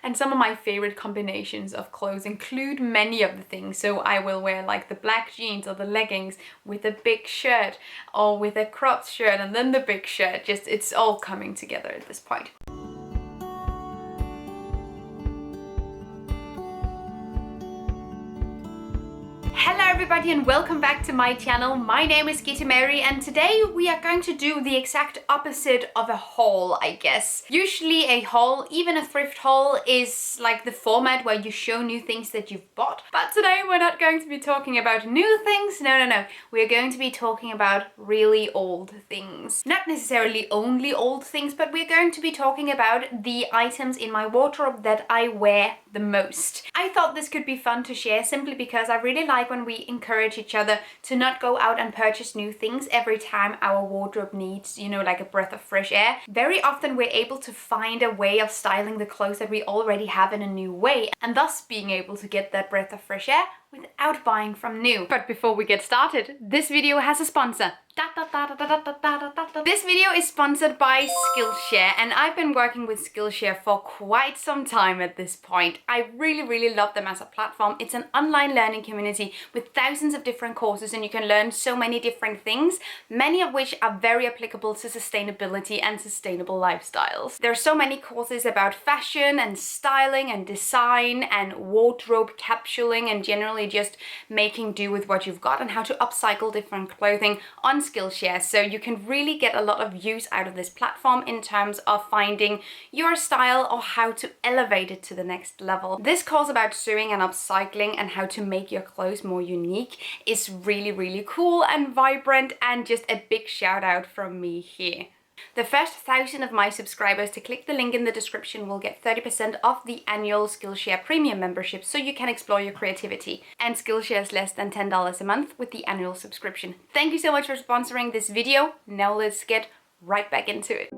And some of my favorite combinations of clothes include many of the things. So I will wear like the black jeans or the leggings with a big shirt, or with a cropped shirt and then the big shirt. Just, it's all coming together at this point. Hello everybody and welcome back to my channel. My name is Gitte Mary and today we are going to do the exact opposite of a haul, I guess. Usually a haul, even a thrift haul, is like the format where you show new things that you've bought. But today we're not going to be talking about new things. No. We're going to be talking about really old things. Not necessarily only old things, but we're going to be talking about the items in my wardrobe that I wear the most. I thought this could be fun to share simply because I really like when we encourage each other to not go out and purchase new things every time our wardrobe needs, you know, like a breath of fresh air. Very often we're able to find a way of styling the clothes that we already have in a new way, and thus being able to get that breath of fresh air without buying from new. But before we get started, this video has a sponsor. This video is sponsored by Skillshare, and I've been working with Skillshare for quite some time at this point. I really love them as a platform. It's an online learning community with thousands of different courses, and you can learn so many different things, many of which are very applicable to sustainability and sustainable lifestyles. There are so many courses about fashion and styling and design and wardrobe capsuling and generally just making do with what you've got and how to upcycle different clothing on Skillshare. So you can really get a lot of use out of this platform in terms of finding your style or how to elevate it to the next level. This course about sewing and upcycling and how to make your clothes more unique is really cool and vibrant, and just a big shout out from me here. The first 1,000 of my subscribers to click the link in the description will get 30% off the annual Skillshare premium membership, so you can explore your creativity. And Skillshare is less than $10 a month with the annual subscription. Thank you so much for sponsoring this video. Now let's get right back into it.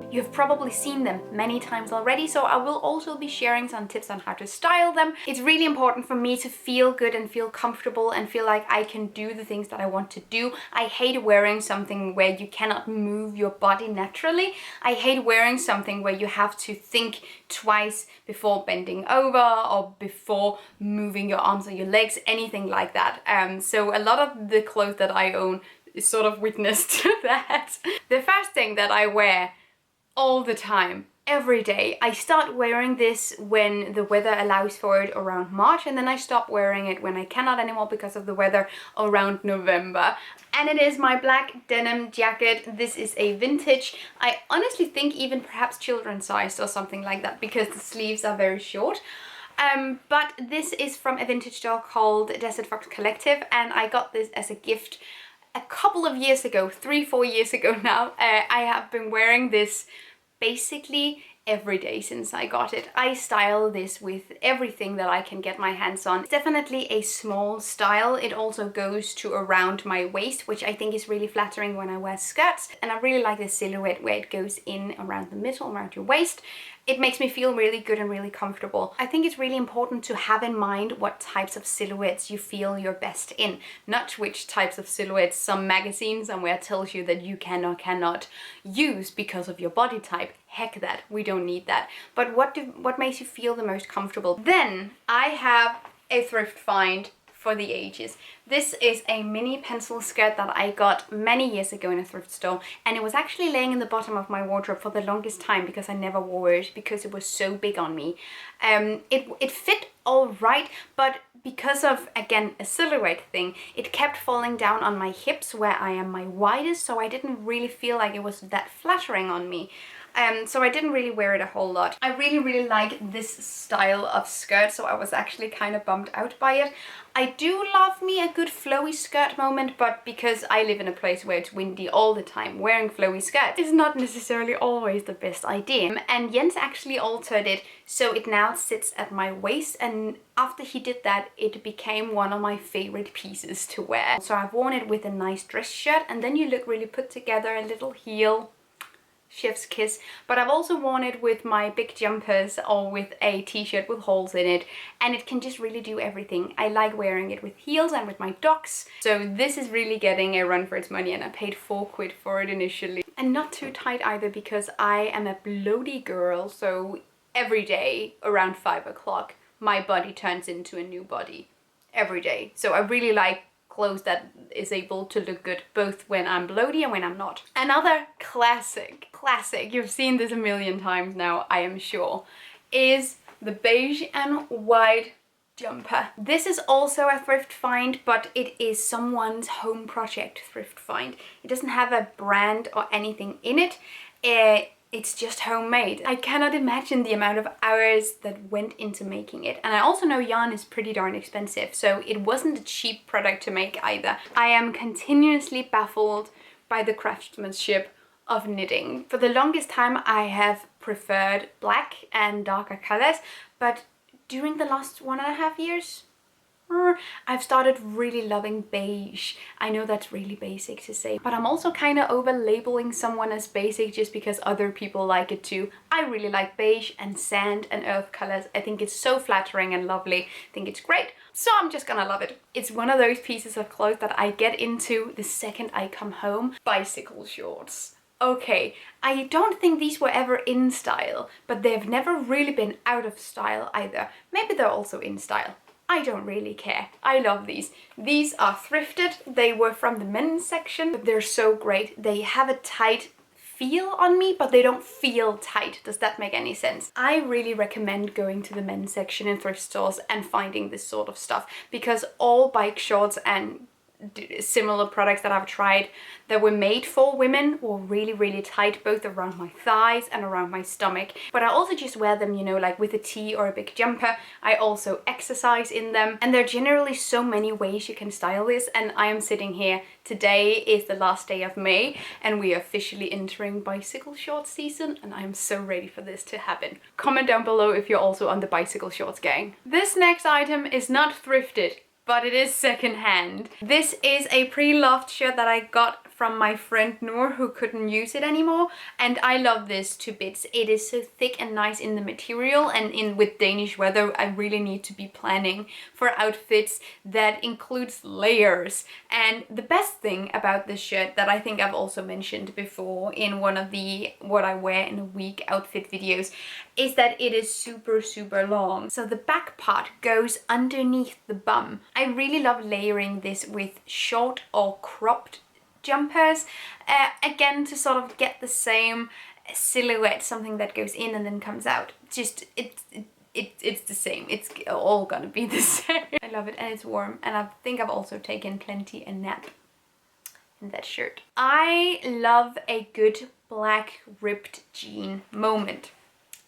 You've probably seen them many times already, so I will also be sharing some tips on how to style them. It's really important for me to feel good and feel comfortable and feel like I can do the things that I want to do. I hate wearing something where you cannot move your body naturally. I hate wearing something where you have to think twice before bending over or before moving your arms or your legs, anything like that. So a lot of the clothes that I own is sort of witness to that. The first thing that I wear all the time, every day. I start wearing this when the weather allows for it around March, and then I stop wearing it when I cannot anymore because of the weather around November. And it is my black denim jacket. This is a vintage. I honestly think even perhaps children's sized or something like that because the sleeves are very short. But this is from a vintage store called Desert Fox Collective, and I got this as a gift a couple of years ago, 3-4 years ago now. I have been wearing this basically every day since I got it. I style this with everything that I can get my hands on. It's definitely a small style. It also goes to around my waist, which I think is really flattering when I wear skirts. And I really like the silhouette where it goes in around the middle, around your waist. It makes me feel really good and really comfortable. I think it's really important to have in mind what types of silhouettes you feel you're best in, not which types of silhouettes some magazine somewhere tells you that you can or cannot use because of your body type. Heck that, we don't need that. But what makes you feel the most comfortable? Then I have a thrift find for the ages. This is a mini pencil skirt that I got many years ago in a thrift store, and it was actually laying in the bottom of my wardrobe for the longest time because I never wore it because it was so big on me. It fit all right, but because of, again, a silhouette thing, it kept falling down on my hips where I am my widest, so I didn't really feel like it was that flattering on me. So I didn't really wear it a whole lot. I really like this style of skirt, so I was actually kind of bummed out by it. I do love me a good flowy skirt moment, but because I live in a place where it's windy all the time, wearing flowy skirts is not necessarily always the best idea. And Jens actually altered it so it now sits at my waist, and after he did that, it became one of my favorite pieces to wear. So I've worn it with a nice dress shirt, and then you look really put together, a little heel. chef's kiss, but I've also worn it with my big jumpers or with a t-shirt with holes in it, and it can just really do everything. I like wearing it with heels and with my docs, so this is really getting a run for its money, and I paid 4 quid for it initially. And not too tight either, because I am a bloaty girl, so every day around 5 o'clock my body turns into a new body every day. So I really like clothes that is able to look good both when I'm bloaty and when I'm not. Another classic, you've seen this a million times now, I am sure, is the beige and white jumper. This is also a thrift find, but it is someone's home project thrift find. It doesn't have a brand or anything in it. It's just homemade. I cannot imagine the amount of hours that went into making it. And I also know yarn is pretty darn expensive, so it wasn't a cheap product to make either. I am continuously baffled by the craftsmanship of knitting. For the longest time I have preferred black and darker colors, but during the last 1.5 years, I've started really loving beige. I know that's really basic to say, but I'm also kind of over labeling someone as basic just because other people like it too. I really like beige and sand and earth colors. I think it's so flattering and lovely. I think it's great. So I'm just gonna love it. It's one of those pieces of clothes that I get into the second I come home. Bicycle shorts. Okay, I don't think these were ever in style, but they've never really been out of style either. Maybe they're also in style. I don't really care. I love these. These are thrifted. They were from the men's section, but they're so great. They have a tight feel on me, but they don't feel tight. Does that make any sense? I really recommend going to the men's section in thrift stores and finding this sort of stuff, because all bike shorts and similar products that I've tried that were made for women were really tight, both around my thighs and around my stomach. But I also just wear them, you know, like with a tee or a big jumper. I also exercise in them, and there are generally so many ways you can style this. And I am sitting here, today is the last day of May, and we are officially entering bicycle shorts season, and I am so ready for this to happen. Comment down below if you're also on the bicycle shorts gang. This next item is not thrifted, but it is secondhand. This is a pre-loved shirt that I got from my friend Noor, who couldn't use it anymore, and I love this to bits. It is so thick and nice in the material, and with Danish weather I really need to be planning for outfits that includes layers. And the best thing about this shirt, that I think I've also mentioned before in one of the what I wear in a week outfit videos, is that it is super long. So the back part goes underneath the bum. I really love layering this with short or cropped jumpers, again, to sort of get the same silhouette, something that goes in and then comes out. Just it's the same. It's all gonna be the same. I love it, and it's warm, and I think I've also taken plenty a nap in that shirt. I love a good black ripped jean moment.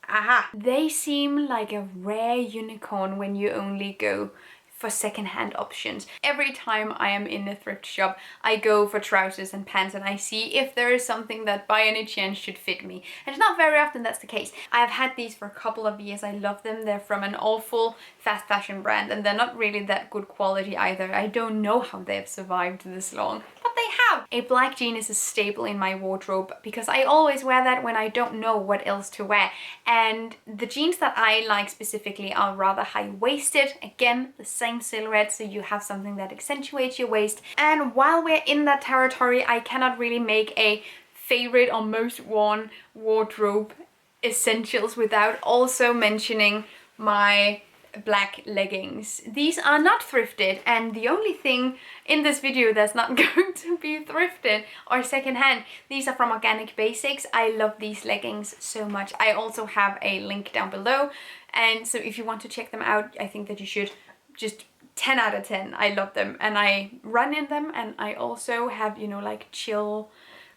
Aha! They seem like a rare unicorn when you only go for secondhand options. Every time I am in a thrift shop, I go for trousers and pants, and I see if there is something that by any chance should fit me. And it's not very often that's the case. I have had these for a couple of years. I love them. They're from an awful fast fashion brand, and they're not really that good quality either. I don't know how they've survived this long, but they have. A black jean is a staple in my wardrobe because I always wear that when I don't know what else to wear. And the jeans that I like specifically are rather high-waisted. Again, the same silhouette, so you have something that accentuates your waist. And while we're in that territory, I cannot really make a favorite or most worn wardrobe essentials without also mentioning my black leggings. These are not thrifted, and the only thing in this video that's not going to be thrifted or secondhand. These are from Organic Basics. I love these leggings so much. I also have a link down below, and so if you want to check them out, I think that you should. Just 10 out of 10. I love them, and I run in them, and I also have, you know, like chill,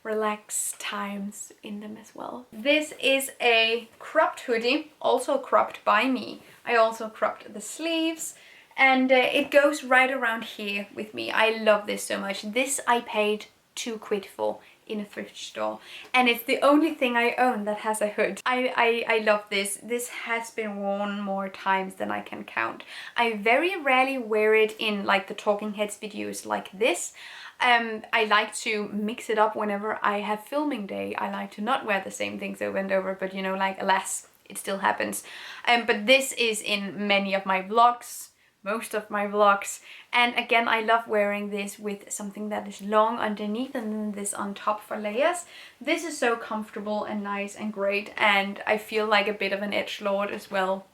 relax times in them as well. This is a cropped hoodie, also cropped by me. I also cropped the sleeves, and it goes right around here with me. I love this so much. This I paid 2 quid for. in a thrift store, and it's the only thing I own that has a hood. I love this. This has been worn more times than I can count. I very rarely wear it in like the Talking Heads videos like this. I like to mix it up whenever I have filming day. I like to not wear the same things over and over, but you know, like, alas, it still happens. But this is in many of my vlogs, most of my vlogs, and again, I love wearing this with something that is long underneath and then this on top for layers. This is so comfortable and nice and great, and I feel like a bit of an edgelord as well.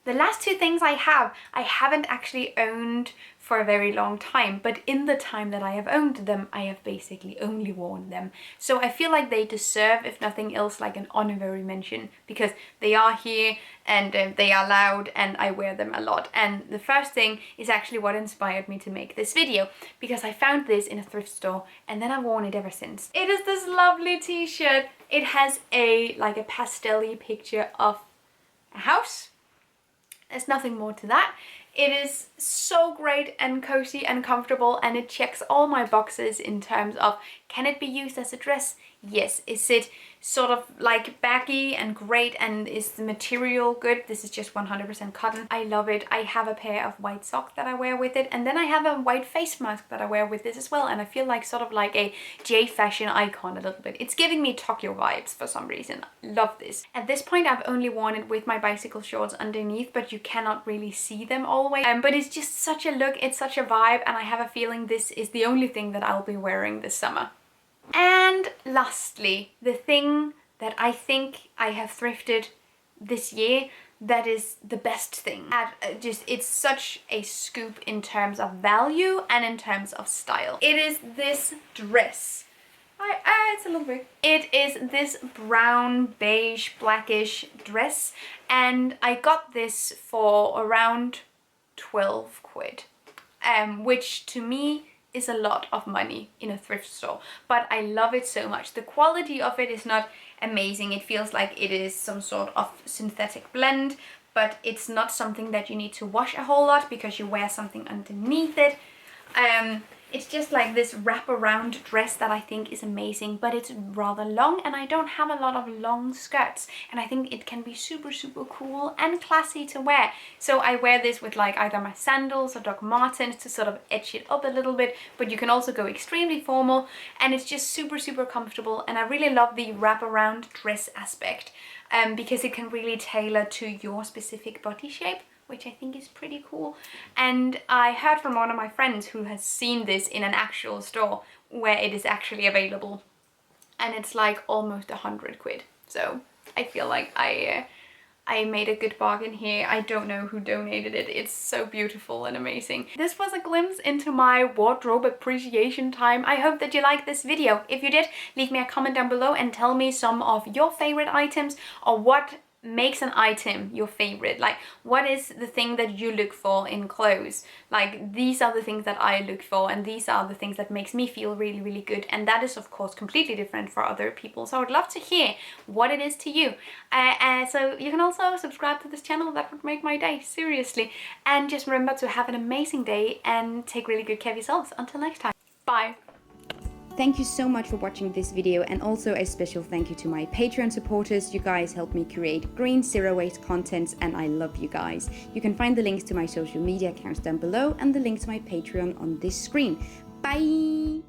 The last two things I haven't actually owned for a very long time, but in the time that I have owned them, I have basically only worn them. So I feel like they deserve, if nothing else, like an honorary mention, because they are here and they are loud and I wear them a lot. And the first thing is actually what inspired me to make this video, because I found this in a thrift store and then I've worn it ever since. It is this lovely t-shirt. It has like a pastel-y picture of a house. There's nothing more to that. It is so great and cozy and comfortable, and it checks all my boxes in terms of, can it be used as a dress? Yes. Is it sort of like baggy and great, and is the material good? This is just 100% cotton. I love it. I have a pair of white socks that I wear with it, and then I have a white face mask that I wear with this as well, and I feel like sort of like a J fashion icon a little bit. It's giving me Tokyo vibes for some reason. Love this. At this point I've only worn it with my bicycle shorts underneath, but you cannot really see them all the way. But it's just such a look, it's such a vibe, and I have a feeling this is the only thing that I'll be wearing this summer. And lastly, the thing that I think I have thrifted this year that is the best thing. It's such a scoop in terms of value and in terms of style. It is this dress. It's a little big. It is this brown, beige, blackish dress, and I got this for around 12 quid, which to me is a lot of money in a thrift store, but I love it so much. The quality of it is not amazing. It feels like it is some sort of synthetic blend, but it's not something that you need to wash a whole lot because you wear something underneath it. It's just like this wraparound dress that I think is amazing, but it's rather long and I don't have a lot of long skirts, and I think it can be super cool and classy to wear. So I wear this with like either my sandals or Doc Martens to sort of edge it up a little bit, but you can also go extremely formal, and it's just super comfortable, and I really love the wraparound dress aspect because it can really tailor to your specific body shape, which I think is pretty cool. And I heard from one of my friends who has seen this in an actual store where it is actually available, and it's like almost 100 quid. So I feel like I made a good bargain here. I don't know who donated it. It's so beautiful and amazing. This was a glimpse into my wardrobe appreciation time. I hope that you liked this video. If you did, leave me a comment down below and tell me some of your favorite items, or what makes an item your favorite. Like, what is the thing that you look for in clothes? Like, these are the things that I look for, and these are the things that makes me feel really good, and that is of course completely different for other people. So I would love to hear what it is to you. So you can also subscribe to this channel. That would make my day, seriously. And just remember to have an amazing day and take really good care of yourselves. Until next time, bye. Thank you so much for watching this video, and also a special thank you to my Patreon supporters. You guys help me create green, zero-waste content, and I love you guys. You can find the links to my social media accounts down below and the link to my Patreon on this screen. Bye!